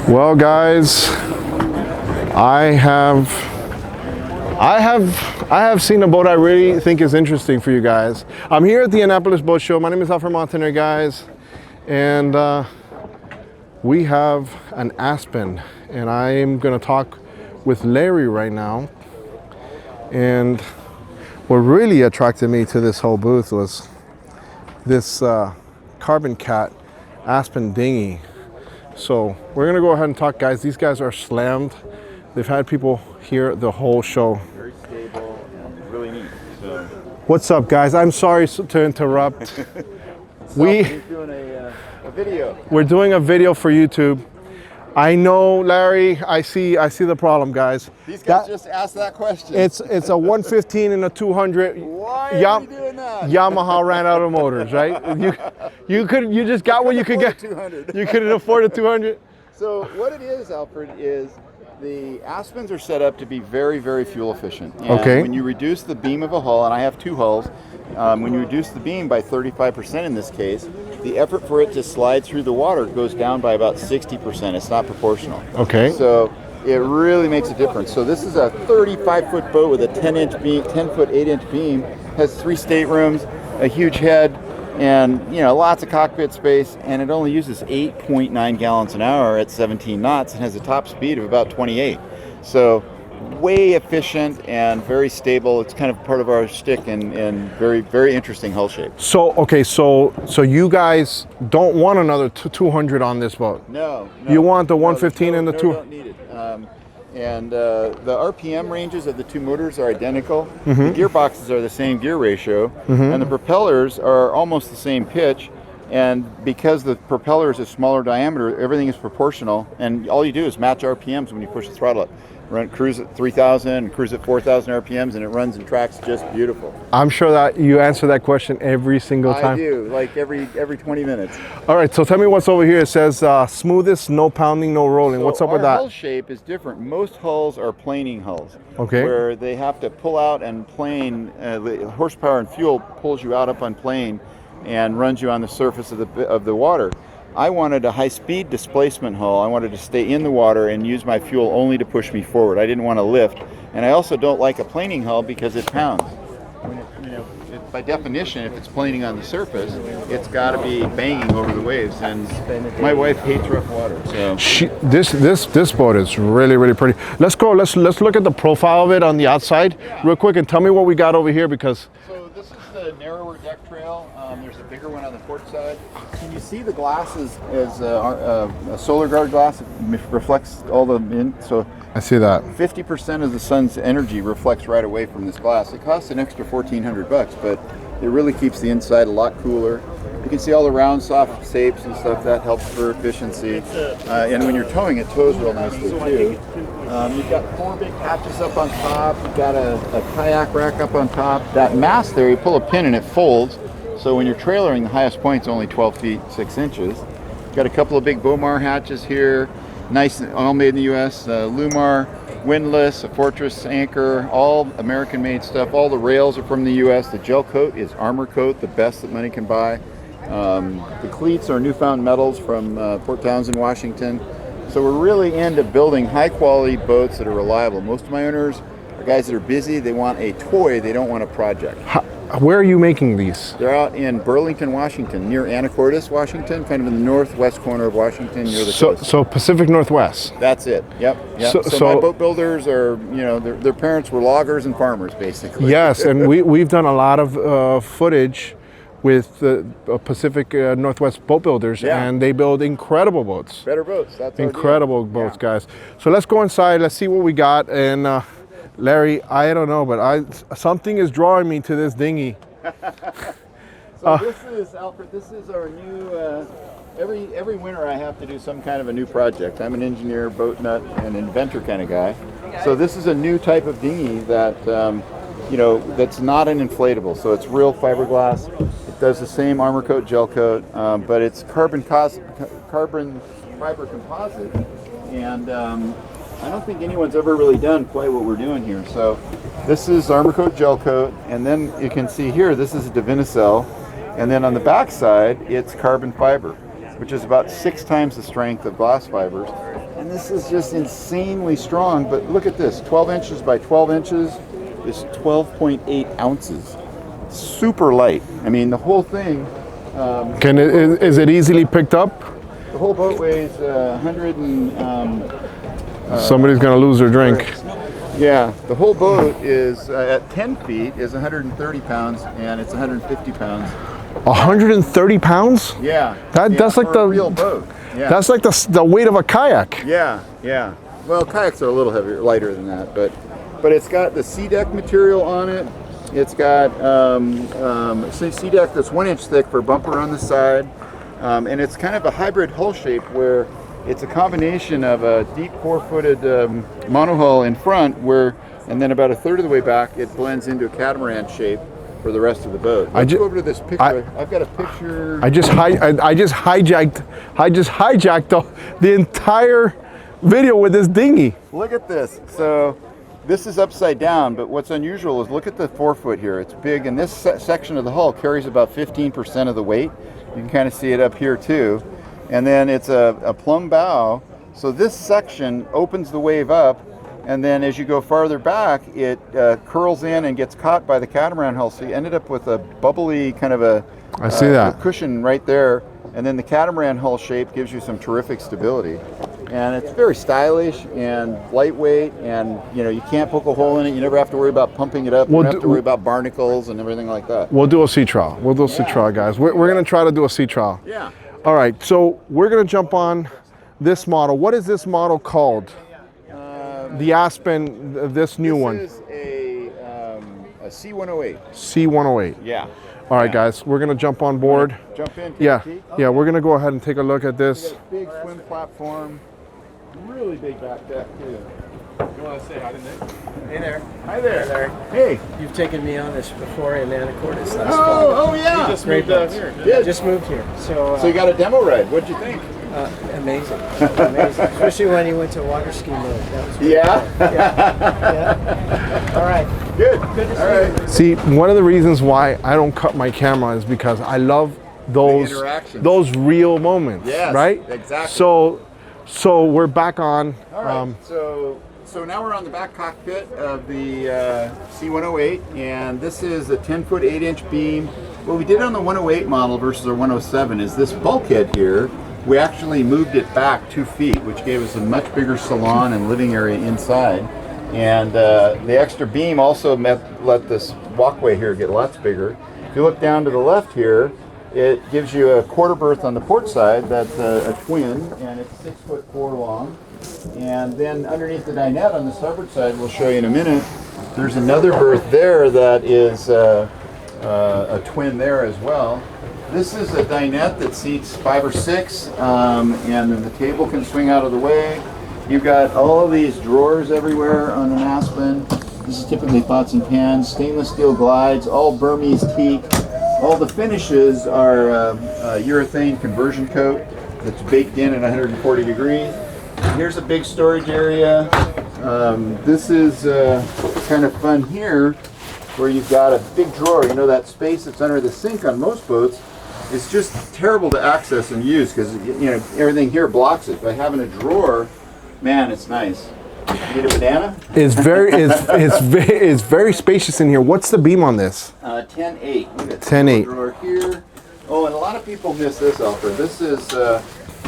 Well, guys, I have seen a boat I really think is interesting for you guys. I'm here at the Annapolis Boat Show. My name is Alfred Montaner, guys, and we have an Aspen, and I am going to talk with Larry right now. And what really attracted me to this whole booth was this Carbon Cat Aspen Dinghy. So we're gonna go ahead and talk, guys. These guys are slammed. They've had people here the whole show. Very stable and really neat. So. What's up, guys? I'm sorry to interrupt. We're doing a video. We're doing a video for YouTube. I know, Larry. I see the problem, guys. These guys just asked that question. It's a 115 and a 200. Why are you doing that? Yamaha ran out of motors, right? You just got what you could get. 200. You couldn't afford a 200. So what it is, Alfred, is the Aspens are set up to be very, very fuel efficient. And okay. When you reduce the beam of a hull, and I have two hulls, when you reduce the beam by 35% in this case, the effort for it to slide through the water goes down by about 60%. It's not proportional. Okay. So it really makes a difference. So this is a 35-foot boat with a 10-inch beam, 10-foot 8-inch beam, has 3 staterooms, a huge head, and lots of cockpit space, and it only uses 8.9 gallons an hour at 17 knots and has a top speed of about 28. So way efficient and very stable. It's kind of part of our shtick and very, very interesting hull shape. So okay, so you guys don't want another 200 on this boat? No. You want the 115 and the 2? Don't need it. And the RPM ranges of the two motors are identical. Mm-hmm. The gearboxes are the same gear ratio, mm-hmm. and the propellers are almost the same pitch. And because the propeller is a smaller diameter, everything is proportional, and all you do is match RPMs when you push the throttle up. Cruise at 3,000 and cruise at 4,000 RPMs, and it runs and tracks just beautiful. I'm sure that you answer that question every single time. I do, like every 20 minutes. All right, so tell me what's over here. It says smoothest, no pounding, no rolling. So what's up with our that? hull shape is different. Most hulls are planing hulls. Okay. Where they have to pull out and plane, the horsepower and fuel pulls you out up on plane and runs you on the surface of the water. I wanted a high-speed displacement hull. I wanted to stay in the water and use my fuel only to push me forward. I didn't want to lift. And I also don't like a planing hull because it pounds. By definition, if it's planing on the surface, it's got to be banging over the waves. And my wife hates rough water. So this boat is really, really pretty. Let's go. Let's look at the profile of it on the outside real quick and tell me what we got over here because. So this is the narrower deck trail. There's a bigger one on the port side. Can you see the glass is a solar guard glass? It reflects all the so I see that. 50% of the sun's energy reflects right away from this glass. It costs an extra $1,400, but it really keeps the inside a lot cooler. You can see all the round soft shapes and stuff. That helps for efficiency. And when you're towing, it tows real nicely too. You've got 4 big hatches up on top. You've got a kayak rack up on top. That mast there, you pull a pin and it folds. So when you're trailering, the highest point's only 12 feet 6 inches. Got a couple of big Lumar hatches here. Nice, all made in the U.S. Lumar Windlass, a Fortress anchor, all American-made stuff. All the rails are from the U.S. The gel coat is Armor Coat, the best that money can buy. The cleats are Newfound Metals from Port Townsend, Washington. So we're really into building high-quality boats that are reliable. Most of my owners are guys that are busy. They want a toy. They don't want a project. Where are you making these? They're out in Burlington, Washington, near Annapolis, Washington, kind of in the northwest corner of Washington, near the coast. So Pacific Northwest. That's it. Yep. So my boat builders are, their parents were loggers and farmers, basically. Yes, and we've done a lot of footage with the Pacific Northwest boat builders, and they build incredible boats. Better boats. That's incredible boats, guys. So let's go inside. Let's see what we got. And Larry, I don't know, but something is drawing me to this dinghy. So this is, Alfred, this is our new, every winter I have to do some kind of a new project. I'm an engineer, boat nut, and inventor kind of guy. So this is a new type of dinghy that, that's not an inflatable. So it's real fiberglass. It does the same Armor Coat, gel coat, but it's carbon fiber composite. And I don't think anyone's ever really done quite what we're doing here. So this is Armor Coat, gel coat, and then you can see here, this is a Divinycell, and then on the back side, it's carbon fiber, which is about 6 times the strength of glass fibers. And And this is just insanely strong, but look at this, 12 inches by 12 inches is 12.8 ounces. Super light. I mean, the whole thing. Is it easily picked up? The whole boat weighs 100 and... Somebody's gonna lose their drink. Yeah, the whole boat is at 10 feet is 130 pounds, and it's 150 pounds. 130 pounds? Yeah. That's like the real boat. Yeah. That's like the weight of a kayak. Yeah, yeah. Well, kayaks are a little heavier, lighter than that, but it's got the sea deck material on it. It's got sea deck that's 1 inch thick for bumper on the side, and it's kind of a hybrid hull shape where it's a combination of a deep 4-footed monohull in front, and then about a third of the way back, it blends into a catamaran shape for the rest of the boat. Let's go over to this picture. I've got a picture. I just hijacked the entire video with this dinghy. Look at this. So this is upside down, but what's unusual is look at the 4-foot here. It's big, and this section of the hull carries about 15% of the weight. You can kind of see it up here too. And then it's a plumb bow. So this section opens the wave up, and then as you go farther back, it curls in and gets caught by the catamaran hull. So you ended up with a bubbly kind of a cushion right there. And then the catamaran hull shape gives you some terrific stability. And it's very stylish and lightweight, and you can't poke a hole in it. You never have to worry about pumping it up. You don't have to worry about barnacles and everything like that. We'll do a sea trial. We'll do a sea trial, guys. We're going to try to do a sea trial. Yeah. All right, so we're going to jump on this model. What is this model called? The Aspen, this new one. This is a C108. C108. Yeah. All right, guys, we're going to jump on board. Jump in. Yeah, we're going to go ahead and take a look at this. Big swim platform. Really big back deck, too. You want to say hi to Nick? Hey there. Hi there. Hey there. Hey. You've taken me on this before in Annapolis last fall. Oh yeah. You just moved here. Yeah. Just moved here. So you got a demo ride. What'd you think? amazing. Amazing. Especially when you went to water ski mode. That was yeah. All right. Good. Good to see you. See, one of the reasons why I don't cut my camera is because I love those real moments. Yes, right? Exactly. So we're back on. All right. So now we're on the back cockpit of the C108, and this is a 10-foot 8-inch beam. What we did on the 108 model versus our 107 is this bulkhead here, we actually moved it back 2 feet, which gave us a much bigger salon and living area inside. And the extra beam also let this walkway here get lots bigger. If you look down to the left here, it gives you a quarter berth on the port side that's a twin, and it's 6'4" long. And then underneath the dinette on the starboard side, we'll show you in a minute, there's another berth there that is a twin there as well. This is a dinette that seats 5 or 6, and then the table can swing out of the way. You've got all of these drawers everywhere on an Aspen. This is typically pots and pans, stainless steel glides, all Burmese teak. All the finishes are urethane conversion coat that's baked in at 140 degrees. Here's a big storage area. This is kind of fun here, where you've got a big drawer. You know, that space that's under the sink on most boats is just terrible to access and use because everything here blocks it. By having a drawer, man, it's nice. You need a banana? It's very spacious in here. What's the beam on this? 10-8. 10-8. Drawer here. Oh, and a lot of people miss this, Alfred. This is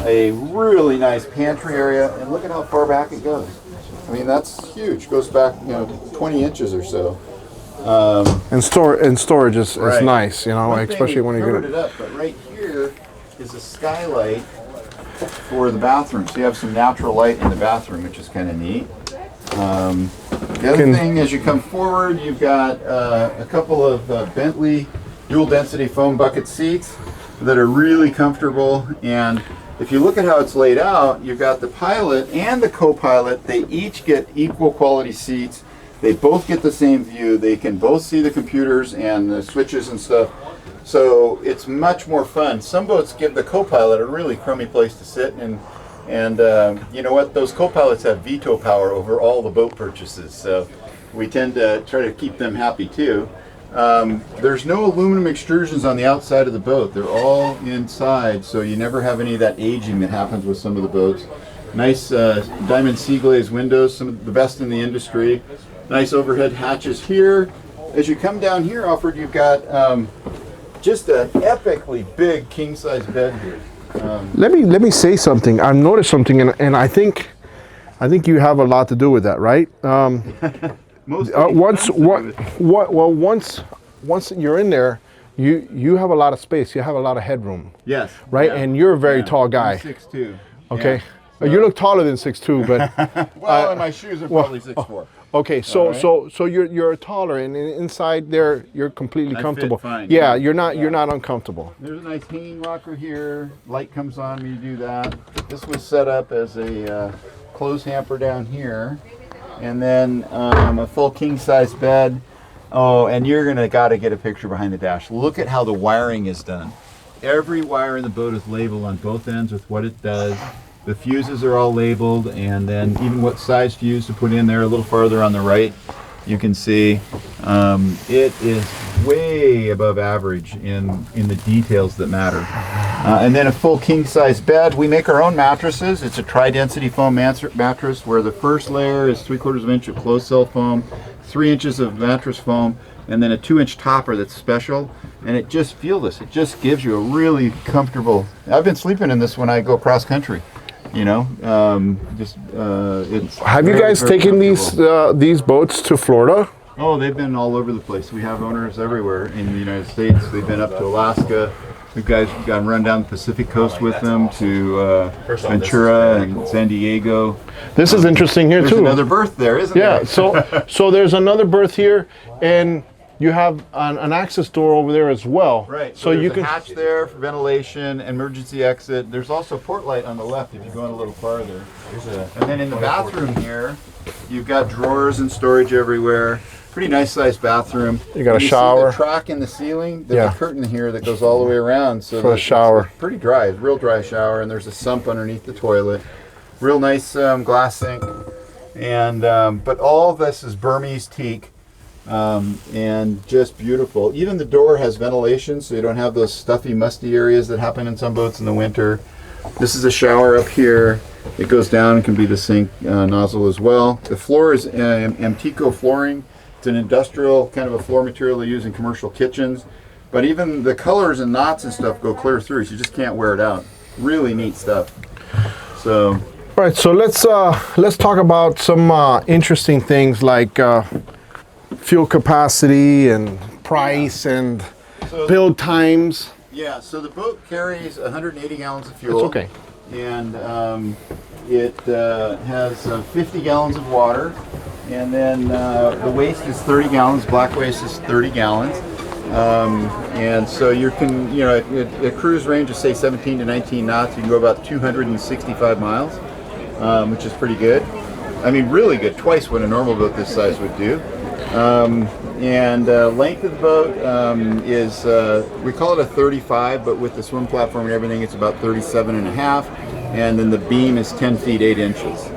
a really nice pantry area, and look at how far back it goes. I mean, that's huge. Goes back, 20 inches or so. And storage is nice, especially when you get it up. But right here is a skylight for the bathroom, so you have some natural light in the bathroom, which is kind of neat. The other thing, as you come forward, you've got a couple of Bentley dual density foam bucket seats that are really comfortable. And if you look at how it's laid out, you've got the pilot and the co-pilot. They each get equal quality seats. They both get the same view. They can both see the computers and the switches and stuff. So it's much more fun. Some boats give the co-pilot a really crummy place to sit, and you know what? Those co-pilots have veto power over all the boat purchases. So we tend to try to keep them happy too. There's no aluminum extrusions on the outside of the boat. They're all inside, so you never have any of that aging that happens with some of the boats. Nice diamond sea glaze windows, some of the best in the industry. Nice overhead hatches here. As you come down here, Alfred, you've got just an epically big king-size bed here. Let me say something. I've noticed something, and I think you have a lot to do with that, right? Once you're in there, you have a lot of space. You have a lot of headroom. Yes. Right, yeah. and you're a very tall guy. I'm 6'2". Okay. Yeah, so. You look taller than 6'2", but well, and my shoes are probably 6'4". Okay, so right. so you're taller, and inside there you're completely comfortable. Fit fine, yeah, you're not uncomfortable. There's a nice hanging rocker here. Light comes on when you do that. This was set up as a clothes hamper down here, and then a full king size bed. Oh, and you're gotta get a picture behind the dash. Look at how the wiring is done. Every wire in the boat is labeled on both ends with what it does. The fuses are all labeled, and then even what size fuse to put in there a little farther on the right, you can see it is way above average in the details that matter. And then a full king size bed. We make our own mattresses. It's a tri-density foam mattress where the first layer is 3/4 of an inch of closed cell foam, 3 inches of mattress foam, and then a 2-inch topper that's special. And it just, feel this, it just gives you a really comfortable, I've been sleeping in this when I go cross country. You know, it's. Have you guys taken these boats to Florida? Oh, they've been all over the place. We have owners everywhere in the United States. They've been up to Alaska. We've gone run down the Pacific coast with them to Ventura and San Diego. This is interesting here There's too. Another berth there, isn't there? Yeah. So there's another berth here, and you have an access door over there as well. Right. So you can hatch there for ventilation, emergency exit. There's also a port light on the left if you go in a little farther. And then in the bathroom here, you've got drawers and storage everywhere. Pretty nice sized bathroom. You got a see shower. the track in the ceiling. There's a curtain here that goes all the way around. So for the shower. It's pretty dry. It's a real dry shower, and there's a sump underneath the toilet. Real nice glass sink. And but all of this is Burmese teak. And just beautiful. Even the door has ventilation, so you don't have those stuffy, musty areas that happen in some boats in the winter. This is a shower up here. It goes down and can be the sink nozzle as well. The floor is Mtico Flooring. It's an industrial kind of a floor material they use in commercial kitchens. But even the colors and knots and stuff go clear through, so you just can't wear it out. Really neat stuff. So. All right, so let's talk about some interesting things like fuel capacity and price and build times. Yeah, so the boat carries 180 gallons of fuel. It's okay. And it has 50 gallons of water. And then the waste is 30 gallons, black waste is 30 gallons. And so you can, a cruise range of say 17 to 19 knots, you can go about 265 miles, which is pretty good. I mean, really good, twice what a normal boat this size would do. And length of the boat is, we call it a 35, but with the swim platform and everything, it's about 37 and a half. And then the beam is 10 feet 8 inches.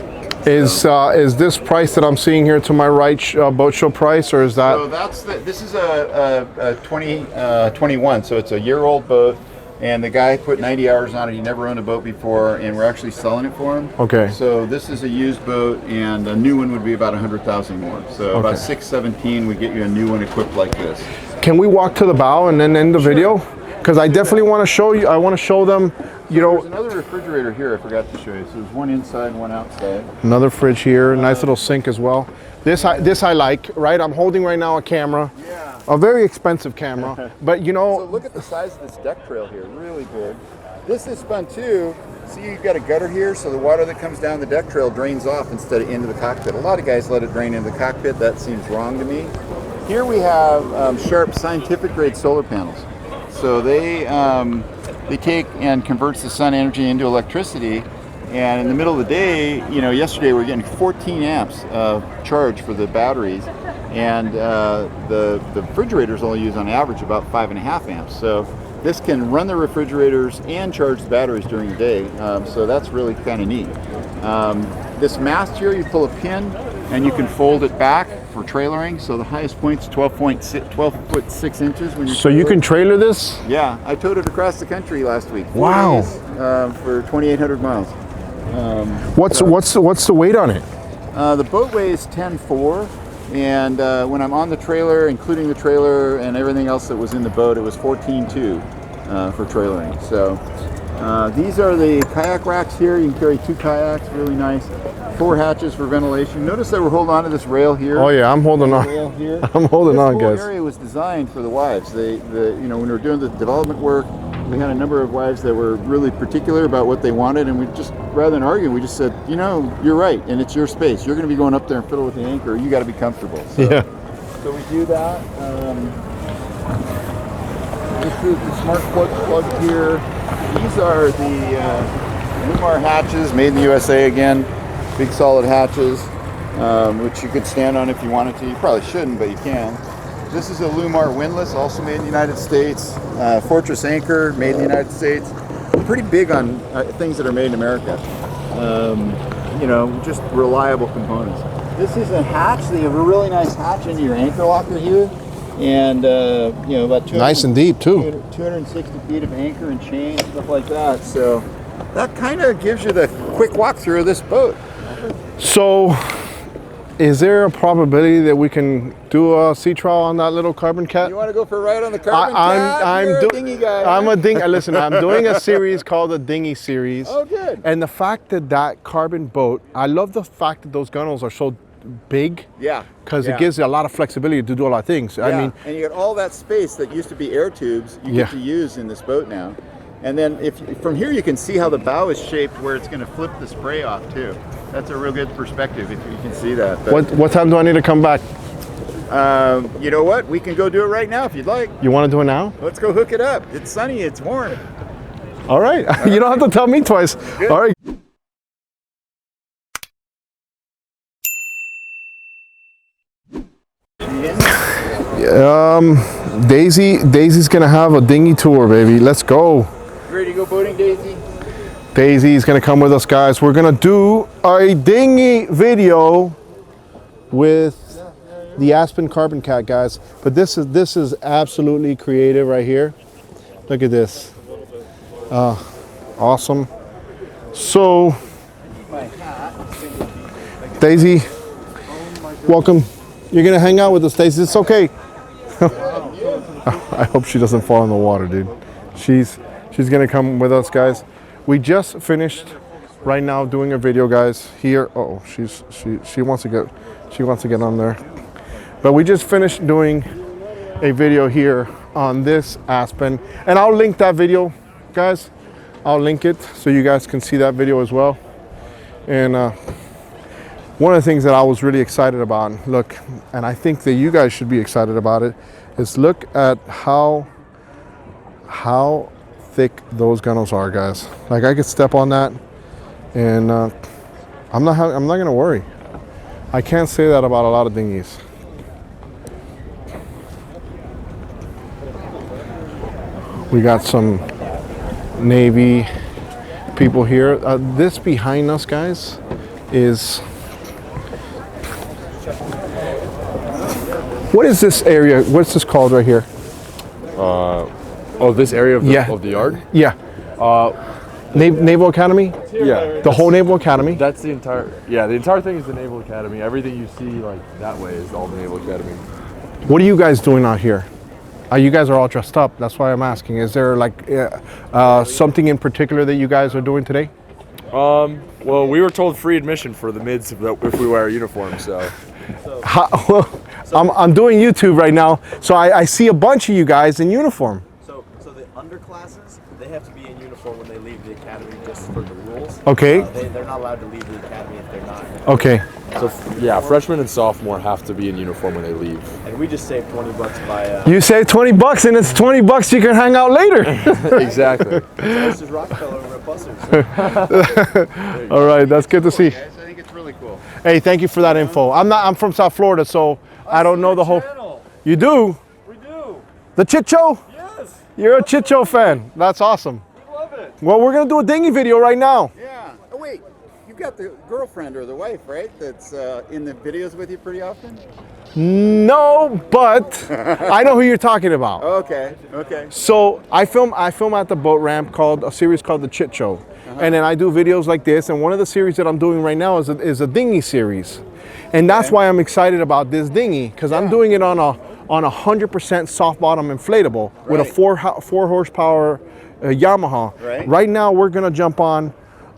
Is this price that I'm seeing here to my right boat show price, or is that? So this is a 2021, so it's a year-old boat, and the guy put 90 hours on it. He never owned a boat before, and we're actually selling it for him. Okay. So this is a used boat, and a new one would be about 100,000 more. So about 617, we get you a new one equipped like this. Can we walk to the bow and then end the video? Because I definitely want to show you. I want to show them. There's another refrigerator here I forgot to show you. So there's one inside, one outside. Another fridge here, nice little sink as well. This I like, right? I'm holding right now a camera, a very expensive camera, but So look at the size of this deck trail here, really big. This is fun too. See, you've got a gutter here, so the water that comes down the deck trail drains off instead of into the cockpit. A lot of guys let it drain into the cockpit. That seems wrong to me. Here we have sharp scientific grade solar panels. So they take and converts the sun energy into electricity, and in the middle of the day, yesterday we were getting 14 amps of charge for the batteries, and the refrigerators only use on average about 5.5 amps. So this can run the refrigerators and charge the batteries during the day. So that's really kind of neat. This mast here, you pull a pin and you can fold it back for trailering. So the highest point's 12 foot 6 inches. When So you can trailer this? Yeah, I towed it across the country last week. 4 Wow. days, for 2,800 miles. What's the weight on it? The boat weighs 10.4, and when I'm on the trailer, including the trailer and everything else that was in the boat, it was 14.2 for trailering. So these are the kayak racks here. You can carry 2 kayaks, really nice. 4 hatches for ventilation. Notice that we're holding on to this rail here. Oh yeah, I'm holding on. Rail here. I'm holding on, guys. This guys. whole area was designed for the wives. You know, when we were doing the development work, we had a number of wives that were really particular about what they wanted, and we just, rather than argue, we just said, you know, you're right, and it's your space. You're going to be going up there and fiddle with the anchor. You got to be comfortable. So, yeah. So we do that. This is the smart plug here. These are the Newmar Hatches, made in the USA again. Big solid hatches, which you could stand on if you wanted to. You probably shouldn't, but you can. This is a Lumar Windlass, also made in the United States. Fortress anchor, made in the United States. I'm pretty big on things that are made in America. You know, just reliable components. This is a hatch. They have a really nice hatch into your anchor locker here. And, you know, about Nice and deep, too. 260 feet of anchor and chain, stuff like that. So that kind of gives you the quick walkthrough of this boat. So, is there a probability that we can do a sea trial on that little carbon cat? You want to go for a ride on the carbon cat? You're a dinghy guy. I'm a dinghy. Listen, I'm doing a series called the Dinghy series. Oh, good. And the fact that carbon boat, I love the fact that those gunnels are so big. Yeah. Because it gives you a lot of flexibility to do a lot of things. Yeah. I mean, and you got all that space that used to be air tubes you get to use in this boat now. And then from here you can see how the bow is shaped where it's going to flip the spray off too. That's a real good perspective if you can see that. But, what time do I need to come back? you know what? We can go do it right now if you'd like. You want to do it now? Let's go hook it up. It's sunny. It's warm. All right. You don't have to tell me twice. Good. All right. Daisy's gonna have a dinghy tour, baby. Let's go. Ready to go boating, Daisy? Daisy's gonna come with us, guys. We're gonna do a dinghy video with the Aspen Carbon Cat, guys. But this is absolutely creative right here. Look at this. Awesome. So, Daisy, welcome. You're gonna hang out with us, Daisy. It's okay. I hope she doesn't fall in the water, dude. She's gonna come with us, guys. We just finished right now doing a video, guys. Here, she wants to get on there. But we just finished doing a video here on this Aspen, and I'll link that video, guys. I'll link it so you guys can see that video as well. And one of the things that I was really excited about, look, and I think that you guys should be excited about it, is look at how thick those gunnels are, guys. Like, I could step on that, and I'm not gonna worry. I can't say that about a lot of dinghies. We got some Navy people here. This behind us, guys, is, what is this area? What's this called right here? Oh, this area of the yard? Yeah. Naval Academy? Yeah. The whole Naval Academy? That's the entire thing is the Naval Academy. Everything you see like that way is all the Naval Academy. What are you guys doing out here? You guys are all dressed up. That's why I'm asking. Is there like something in particular that you guys are doing today? Well, we were told free admission for the mids if we wear a uniform, so. I'm doing YouTube right now, so I see a bunch of you guys in uniform. So the underclasses, they have to be in uniform when they leave the academy just for the rules. Okay. They're not allowed to leave the academy if they're not. Okay. So yeah, freshmen and sophomore have to be in uniform when they leave. And we just saved $20 by. You save $20 and it's $20 you can hang out later. Exactly. This is Rockefeller over at Buster's. All right, that's good to see. Guys, I think it's really cool. Hey, thank you for that info. I'm from South Florida, so I don't know the whole. Channel. You do? We do. The Chit Show? Yes. You're a Chit Show fan. That's awesome. We love it. Well, we're gonna do a dinghy video right now. Yeah. Oh wait, you've got the girlfriend or the wife, right? That's in the videos with you pretty often. No, but I know who you're talking about. Okay, okay. So I film at the boat ramp called a series called the Chit Show, and then I do videos like this. And one of the series that I'm doing right now is a dinghy series, and that's why I'm excited about this dinghy, because I'm doing it on a 100% soft bottom inflatable with a 4 horsepower Yamaha. Right now we're gonna jump on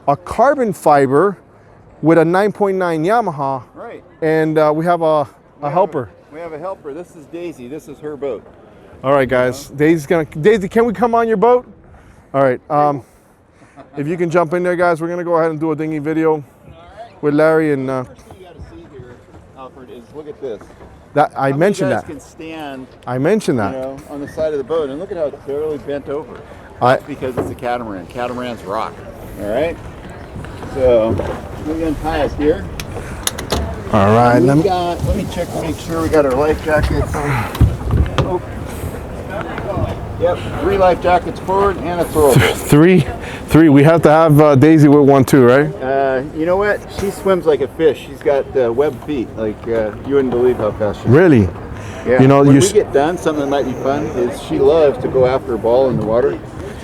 a carbon fiber with a 9.9 Yamaha. Right. And we have a helper. We have a helper. This is Daisy. This is her boat. All right, guys. Daisy, can we come on your boat? All right. If you can jump in there, guys, we're gonna go ahead and do a dinghy video with Larry and. What you got to see here, Alfred, is look at this. I mentioned that. Can stand. I mentioned that. You know, on the side of the boat, and look at how it's barely bent over. That's because it's a catamaran. Catamarans rock. All right. So let me untie us here. All right. Let me check to make sure we got our life jackets. Oh. Yep, 3 life jackets forward and a throwable. Three. We have to have Daisy with one too, right? You know what? She swims like a fish. She's got webbed feet. Like you wouldn't believe how fast she. Really? Yeah. You know, when we get done, something that might be fun is she loves to go after a ball in the water.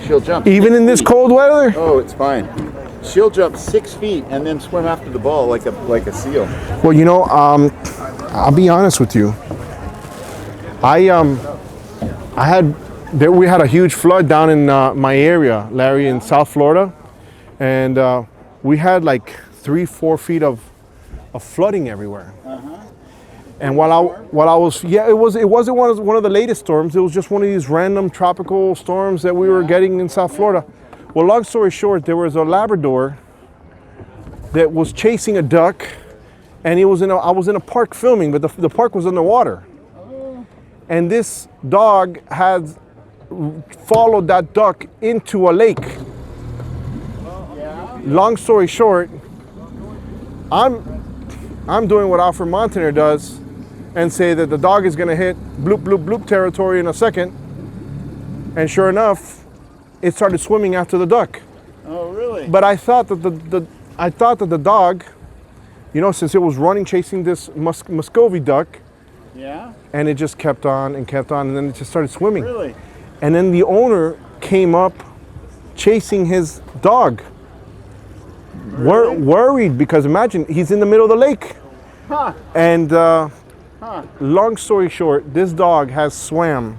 She'll jump. Even in this cold weather? Oh, it's fine. She'll jump 6 feet and then swim after the ball like a seal. Well, you know, I'll be honest with you. We had a huge flood down in my area, Larry, in South Florida, and we had like 3-4 feet of flooding everywhere. And while I was, it wasn't one of the latest storms. It was just one of these random tropical storms that we were getting in South Florida. Well, long story short, there was a Labrador that was chasing a duck, and I was in a park filming, but the park was underwater. And this dog had followed that duck into a lake. Long story short, I'm doing what Alfred Montaner does and say that the dog is gonna hit bloop, bloop, bloop territory in a second. And sure enough, it started swimming after the duck. Oh, really? But I thought that the dog, you know, since it was running chasing this Muscovy duck, and it just kept on, and then it just started swimming. Really? And then the owner came up chasing his dog. Really? Worried, because imagine, he's in the middle of the lake. Huh. And long story short, this dog has swam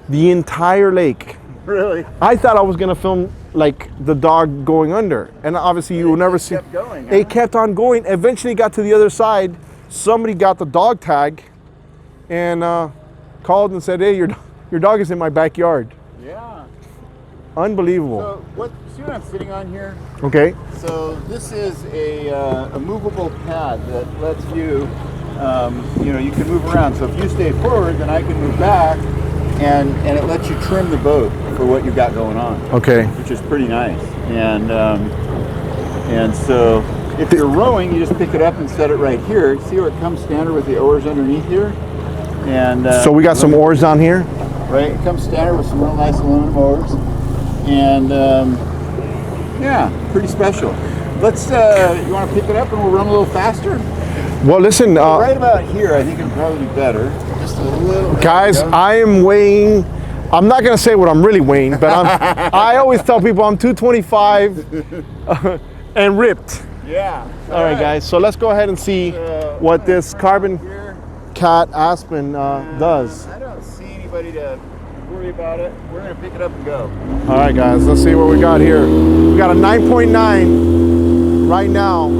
the entire lake. Really? I thought I was gonna film like the dog going under, and obviously you will never see. Kept going, It kept on going. Eventually got to the other side. Somebody got the dog tag, and called and said, "Hey, your dog is in my backyard." Yeah. Unbelievable. So see what I'm sitting on here? Okay. So this is a movable pad that lets you, you can move around. So if you stay forward, then I can move back. And it lets you trim the boat for what you've got going on. Okay. Which is pretty nice. And so if you're rowing, you just pick it up and set it right here. See where it comes standard with the oars underneath here? And so we got some oars down here? Right, it comes standard with some real nice aluminum oars. And yeah, pretty special. Let's, you want to pick it up and we'll run a little faster? Well, listen. Right about here, I think it'd probably be better. Just a little. Guys, I am weighing. I'm not gonna say what I'm really weighing, but I always tell people I'm 225 and ripped. Yeah. All right, guys. So let's go ahead and see what this carbon cat Aspen does. I don't see anybody to worry about it. We're gonna pick it up and go. All right, guys. Let's see what we got here. We got a 9.9 right now.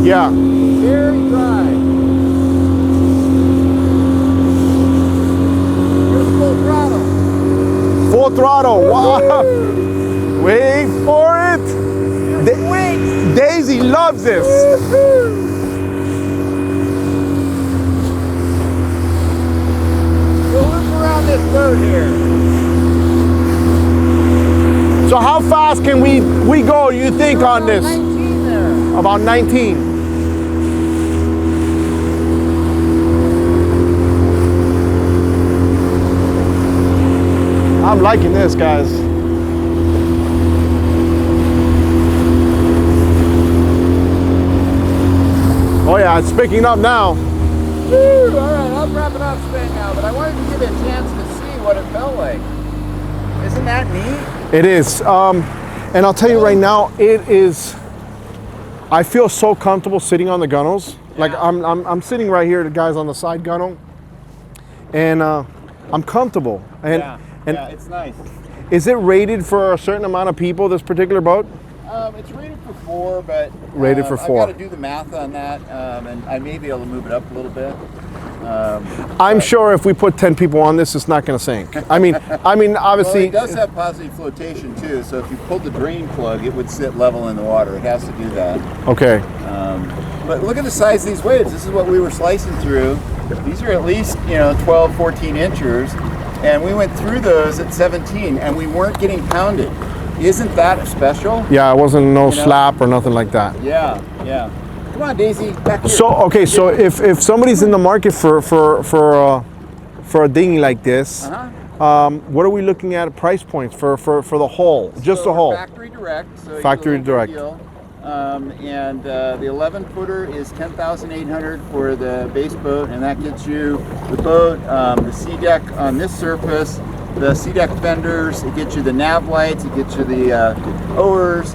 Yeah. Very dry. Here's full throttle. Full throttle. Wow. Wait for it. Daisy loves this. We'll loop around this boat here. So how fast can we go, you think, on this? 19 there. About 19. I'm liking this, guys. Oh yeah, it's picking up now. Woo, all right, I'm wrapping up spin now, but I wanted to give you a chance to see what it felt like. Isn't that neat? It is. And I'll tell you right now, it is. I feel so comfortable sitting on the gunnels. Like I'm sitting right here, the guys on the side gunnel, and I'm comfortable. And yeah, it's nice. Is it rated for a certain amount of people? This particular boat? It's rated for 4, but rated for 4. I've got to do the math on that, and I may be able to move it up a little bit. I'm sure if we put 10 people on this, it's not going to sink. I mean, obviously. Well, it does have positive flotation too, so if you pulled the drain plug, it would sit level in the water. It has to do that. Okay. But look at the size of these waves. This is what we were slicing through. These are at least 12, 14 inches, and we went through those at 17, and we weren't getting pounded. Isn't that special? Yeah, it wasn't no slap or nothing like that. Yeah. Come on, Daisy, back here. So okay, so if somebody's in the market for a dinghy like this, what are we looking at price points for the hull, just the hull? Factory direct. So Factory direct. And the 11-footer is $10,800 for the base boat, and that gets you the boat, the sea deck on this surface, the sea deck fenders. It gets you the nav lights. It gets you the oars.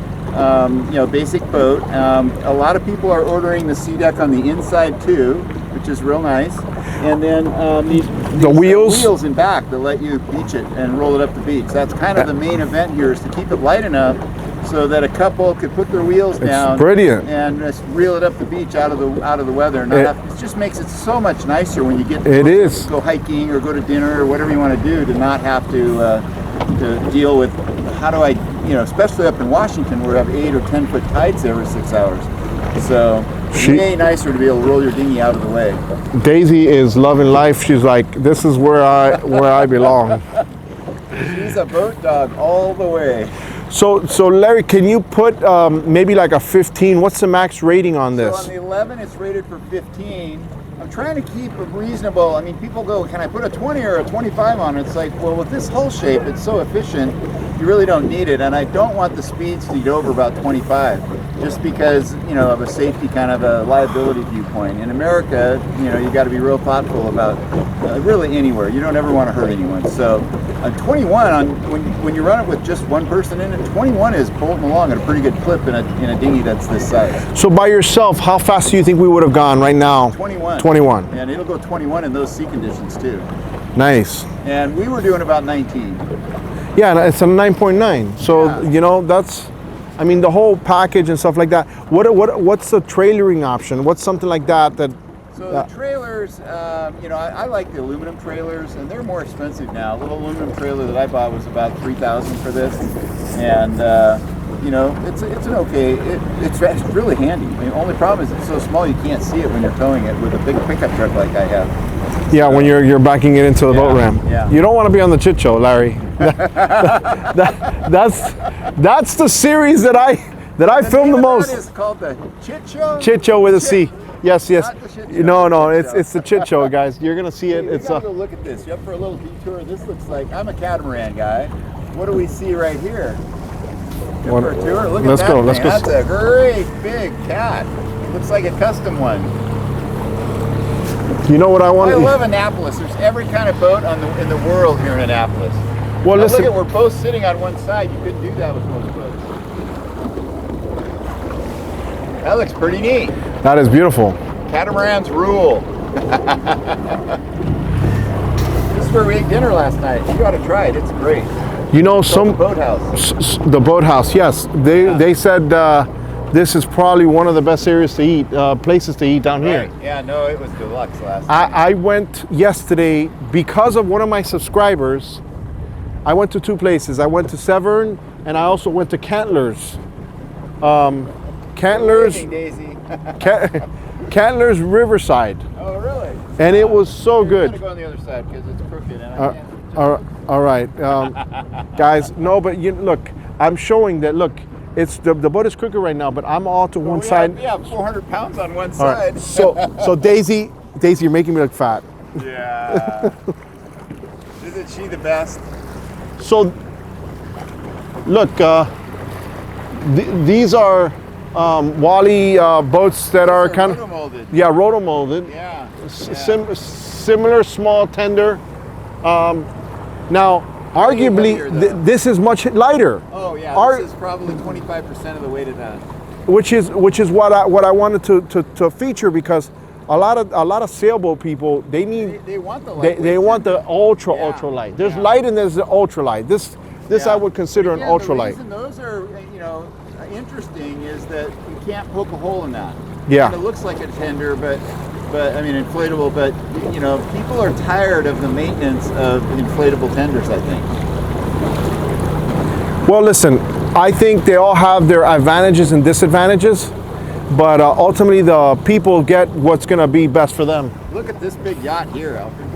Basic boat. A lot of people are ordering the sea deck on the inside too, which is real nice. And then these wheels in back that let you beach it and roll it up the beach. That's kind of the main event here, is to keep it light enough so that a couple could put their wheels down. Brilliant. And just reel it up the beach out of the weather. It just makes it so much nicer when you get to go hiking or go to dinner or whatever you want to do, to not have to deal with how do I, especially up in Washington where we have 8 or 10 foot tides every 6 hours. So it's way nicer to be able to roll your dinghy out of the way. Daisy is loving life. She's like, this is where I belong. She's a boat dog all the way. So Larry, can you put maybe like a 15? What's the max rating on this? So on the 11, it's rated for 15. I'm trying to keep a reasonable. I mean, people go, can I put a 20 or a 25 on it? It's like, well, with this hull shape, it's so efficient, you really don't need it. And I don't want the speeds to get over about 25, just because, of a safety kind of a liability viewpoint. In America, you got to be real thoughtful about really anywhere. You don't ever want to hurt anyone. So on 21, when you run it with just one person in it, 21 is bolting along at a pretty good clip in a dinghy that's this size. So by yourself, how fast do you think we would have gone right now? 21. And it'll go 21 in those sea conditions too. Nice. And we were doing about 19. Yeah, it's a 9.9. So that's, I mean, the whole package and stuff like that. What's the trailering option? What's something like that? So the trailers, I like the aluminum trailers, and they're more expensive now. A little aluminum trailer that I bought was about $3,000 for this, and it's an okay. It's really handy. The only problem is it's so small you can't see it when you're towing it with a big pickup truck like I have. Yeah, when you're backing it into the boat ramp. Yeah. You don't want to be on the Chit Show, Larry. That's the series that I film the most. That is called the Chit Show. Chit Show with a C. Yes. No, Chit it's the Chit Show, guys. You're gonna see it. You gotta go look at this. You up for a little detour? This looks like, I'm a catamaran guy. What do we see right here? For a tour? Look at that thing. Let's go. That's a great big cat. Looks like a custom one. You know what I want? I love Annapolis. There's every kind of boat in the world here in Annapolis. Well, now, listen. Look at, we're both sitting on one side. You couldn't do that with most boats. That looks pretty neat. That is beautiful. Catamarans rule. This is where we ate dinner last night. You got to try it. It's great. Some boathouse. The boathouse. Yes, they said this is probably one of the best areas to eat, places to eat down here. Yeah, no, it was deluxe last night. I went yesterday because of one of my subscribers. I went to 2 places. I went to Severn and I also went to Cantler's. Cantler's Riverside. Oh, really? And it was so good. I'm gonna go on the other side because it's crooked and I can't. All right, guys. No, but look, I'm showing that. Look, it's the boat is crooked right now, but I'm all to one side. Yeah, 400 pounds on one Right. side. So Daisy, you're making me look fat. Yeah. Isn't she the best? So, look, these are Wally boats that are kind of rotomolded. rotomolded. Yeah. Similar small tender. Now, arguably, heavier, though. this is much lighter. Oh yeah, this is probably 25% of the weight of that. Which is what I wanted to feature, because a lot of sailboat people, they want the lightweight they want the ultra Yeah. ultra light. There's light and there's the ultra light. This I would consider an ultra light. The reason those are interesting is that you can't poke a hole in that. Yeah. It looks like a tender, but I mean inflatable. But people are tired of the maintenance of inflatable tenders, I think. Well, listen, I think they all have their advantages and disadvantages, but ultimately the people get what's going to be best for them. Look at this big yacht here, Alfred.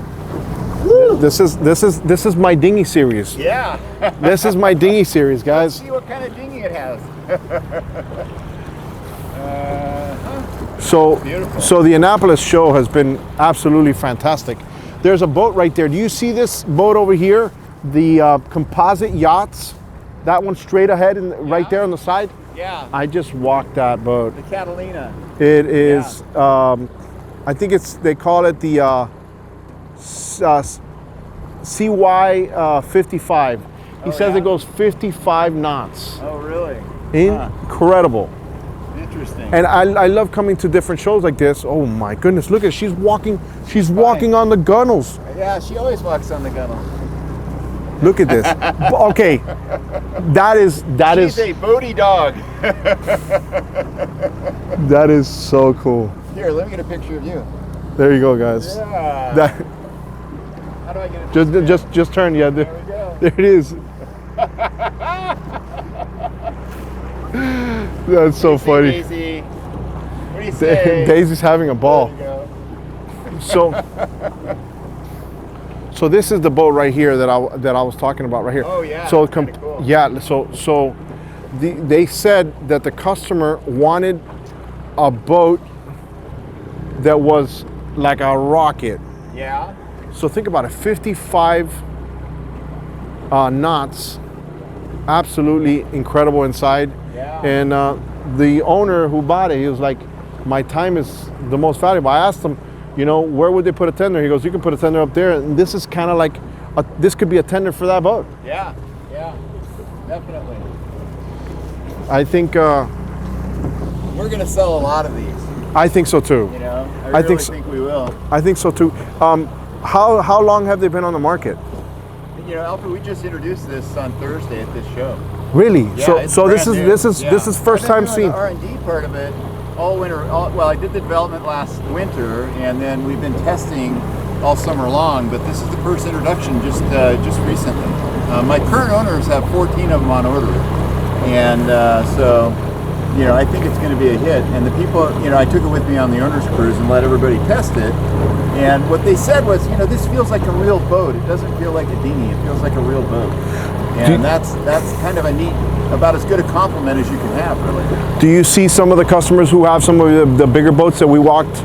This is my dinghy series. Yeah. This is my dinghy series, guys. See what kind of dinghy it has. Beautiful. So the Annapolis show has been absolutely fantastic. There's a boat right there. Do you see this boat over here? The composite yachts. That one straight ahead and right there on the side. Yeah. I just walked that boat. The Catalina. It is. I think they call it the CY55. He says yeah? it goes 55 knots. Oh, really? Incredible. Interesting. And I love coming to different shows like this. Oh my goodness, look at, she's walking on the gunnels. Yeah, she always walks on the gunnel. Look at this. Okay. That is She's a boaty dog. that is so cool. Here, let me get a picture of you. There you go, guys. Yeah. How do I get a picture? Just turn, yeah. There, There we go. there it is. That's so funny. Daisy. What do you say? Daisy's having a ball. There you go. So this is the boat right here that I was talking about right here. Oh, yeah, So that's kinda cool. yeah. So they said that the customer wanted a boat that was like a rocket. Yeah. So think about it, 55 knots, absolutely incredible inside. Yeah. And the owner who bought it, he was like, my time is the most valuable. I asked him, where would they put a tender? He goes, you can put a tender up there. And this is kind of like, this could be a tender for that boat. Yeah. Definitely. I think, We're going to sell a lot of these. I think so too. I think think we will. I think so too. How long have they been on the market? Alfred, we just introduced this on Thursday at this show. Really? Yeah, it's so this brand new. is first I've been time doing seen. the R&D part of it all winter. Well, I did the development last winter, and then we've been testing all summer long. But this is the first introduction just recently. My current owners have 14 of them on order, and so I think it's going to be a hit. And the people, I took it with me on the owners cruise and let everybody test it. And what they said was, this feels like a real boat. It doesn't feel like a dinghy. It feels like a real boat. And that's kind of a neat, about as good a compliment as you can have, really. Do you see some of the customers who have some of the bigger boats that we walked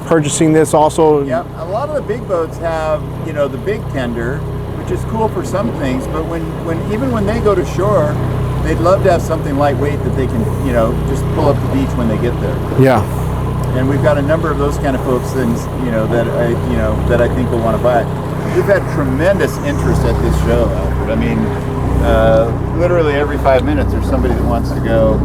purchasing this also? Yeah, a lot of the big boats have, the big tender, which is cool for some things. But even when they go to shore, they'd love to have something lightweight that they can, just pull up the beach when they get there. Yeah. And we've got a number of those kind of folks, that I think will want to buy it. We've had tremendous interest at this show, Alfred. I mean, literally every 5 minutes there's somebody that wants to go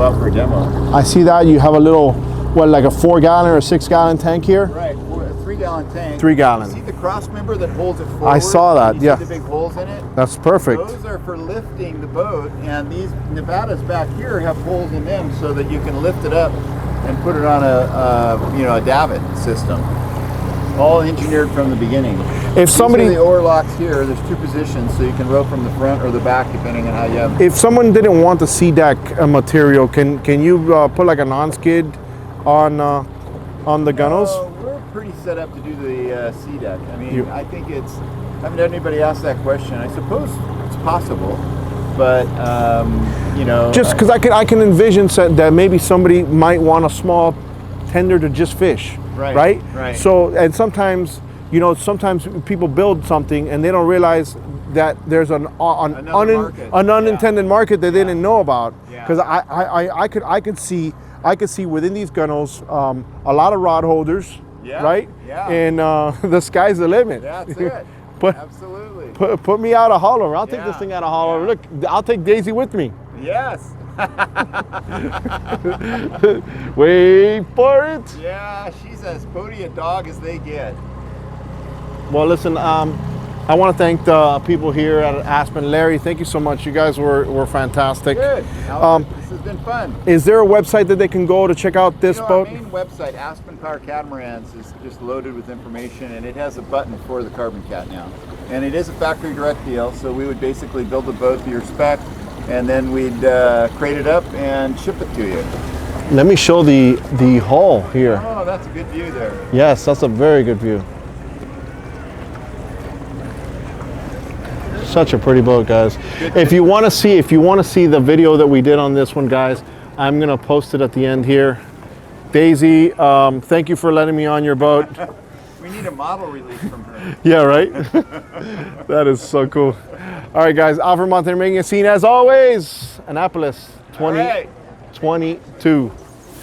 out for a demo. I see that you have a little, like a 4-gallon or a 6-gallon tank here? Right, a 3-gallon tank. 3-gallon. You see the cross member that holds it forward? I saw that, You yeah. See the big holes in it? That's perfect. Those are for lifting the boat, and these Nevadas back here have holes in them so that you can lift it up and put it on a davit system. All engineered from the beginning. If somebody, These are the oar locks here, there's 2 positions, so you can row from the front or the back depending on how you have. if someone didn't want the C-deck material, can you put like a non-skid on the gunnels? We're pretty set up to do the C-deck. I mean, I think I haven't had anybody ask that question. I suppose it's possible, but Just because I can envision that maybe somebody might want a small tender to just fish, right? Right. So, and sometimes people build something and they don't realize that there's an market. unintended market they didn't know about. Yeah. Because I could see within these gunnels a lot of rod holders, Yeah, right? yeah. And the sky's the limit. That's it. But Absolutely. put me out of Holler. I'll take this Yeah, thing out of Holler. yeah. Look, I'll take Daisy with me. Yes. Wait for it. Yeah, she's as pody a dog as they get. Well, listen, I want to thank the people here at Aspen. Larry, thank you so much. You guys were fantastic. Good. Alfred, this has been fun. Is there a website that they can go to check out this boat? Our main website, Aspen Catamarans, is just loaded with information, and it has a button for the Carbon Cat now. And it is a factory direct deal, so we would basically build the boat to your spec, and then we'd crate it up and ship it to you. Let me show the hull here. Oh, that's a good view there. Yes, that's a very good view. Such a pretty boat, guys. If you want to see the video that we did on this one, guys, I'm gonna post it at the end here. Daisy, thank you for letting me on your boat. We need a model release from her. Yeah, right? That is so cool. All right, guys, Alfred Montaner making a scene as always. Annapolis 2022.